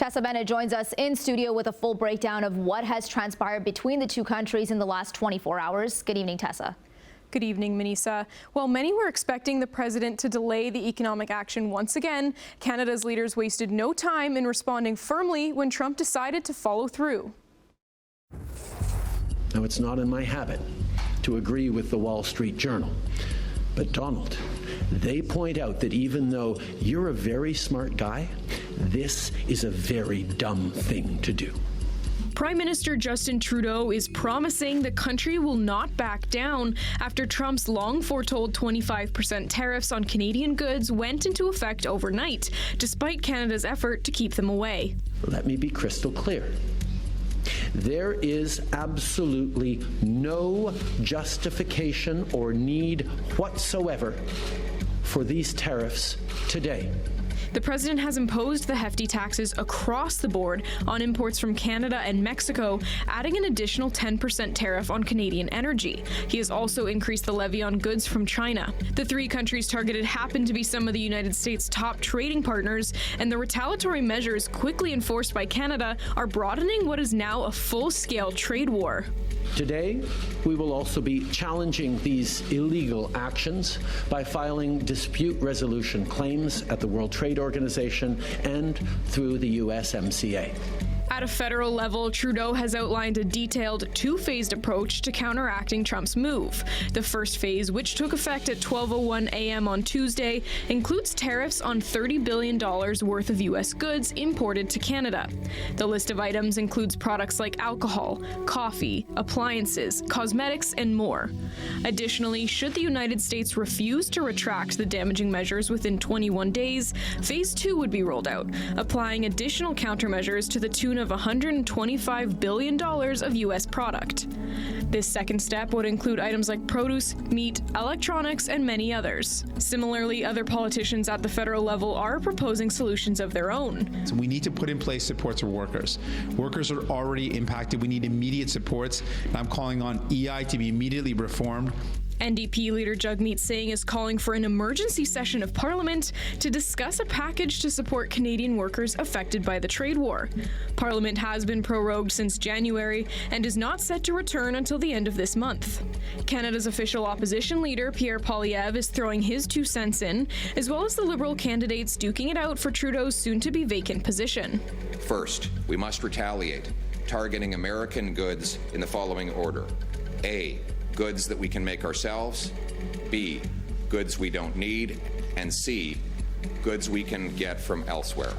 Tessa Bennett joins us in studio with a full breakdown of what has transpired between the two countries in the last 24 hours. Good evening, Tessa. Good evening, Manisa. While many were expecting the president to delay the economic action once again, Canada's leaders wasted no time in responding firmly when Trump decided to follow through. Now, it's not in my habit to agree with the Wall Street Journal, but Donald, they point out that even though you're a very smart guy, this is a very dumb thing to do. Prime Minister Justin Trudeau is promising the country will not back down after Trump's long foretold 25% tariffs on Canadian goods went into effect overnight, despite Canada's effort to keep them away. Let me be crystal clear. There is absolutely no justification or need whatsoever for these tariffs today. The president has imposed the hefty taxes across the board on imports from Canada and Mexico, adding an additional 10% tariff on Canadian energy. He has also increased the levy on goods from China. The three countries targeted happen to be some of the United States' top trading partners, and the retaliatory measures quickly enforced by Canada are broadening what is now a full-scale trade war. Today, we will also be challenging these illegal actions by filing dispute resolution claims at the World Trade Organization and through the USMCA. At a federal level, Trudeau has outlined a detailed two-phased approach to counteracting Trump's move. The first phase, which took effect at 12:01 a.m. on Tuesday, includes tariffs on $30 billion worth of U.S. goods imported to Canada. The list of items includes products like alcohol, coffee, appliances, cosmetics, and more. Additionally, should the United States refuse to retract the damaging measures within 21 days, Phase 2 would be rolled out, applying additional countermeasures to the tune of $125 billion of U.S. product. This second step would include items like produce, meat, electronics, and many others. Similarly, other politicians at the federal level are proposing solutions of their own. So we need to put in place supports for workers. Workers are already impacted. We need immediate supports. And I'm calling on EI to be immediately reformed. NDP leader Jagmeet Singh is calling for an emergency session of Parliament to discuss a package to support Canadian workers affected by the trade war. Parliament has been prorogued since January and is not set to return until the end of this month. Canada's official opposition leader Pierre Poilievre is throwing his 2 cents in, as well as the Liberal candidates duking it out for Trudeau's soon-to-be vacant position. First, we must retaliate, targeting American goods in the following order. A, goods that we can make ourselves, B, goods we don't need, and C, goods we can get from elsewhere.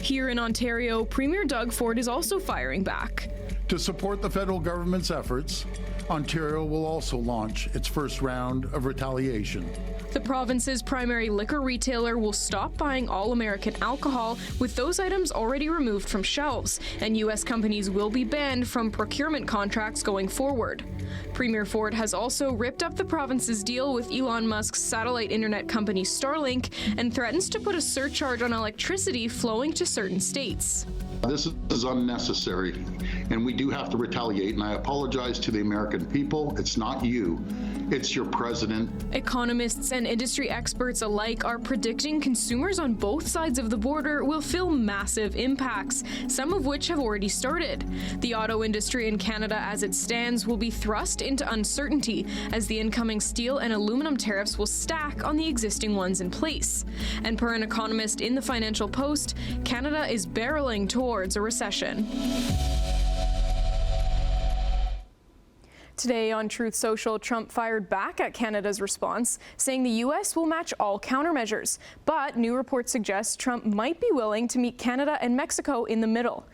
Here in Ontario, Premier Doug Ford is also firing back. To support the federal government's efforts, Ontario will also launch its first round of retaliation. The province's primary liquor retailer will stop buying all American alcohol, with those items already removed from shelves, and U.S. companies will be banned from procurement contracts going forward. Premier Ford has also ripped up the province's deal with Elon Musk's satellite internet company Starlink and threatens to put a surcharge on electricity flowing to certain states. This is unnecessary, and we do have to retaliate, and I apologize to the American people. It's not you, it's your president. Economists and industry experts alike are predicting consumers on both sides of the border will feel massive impacts, some of which have already started. The auto industry in Canada as it stands will be thrust into uncertainty as the incoming steel and aluminum tariffs will stack on the existing ones in place. And per an economist in the Financial Post, Canada is barreling towards a recession. Today on Truth Social, Trump fired back at Canada's response, saying the U.S. will match all countermeasures. But new reports suggest Trump might be willing to meet Canada and Mexico in the middle.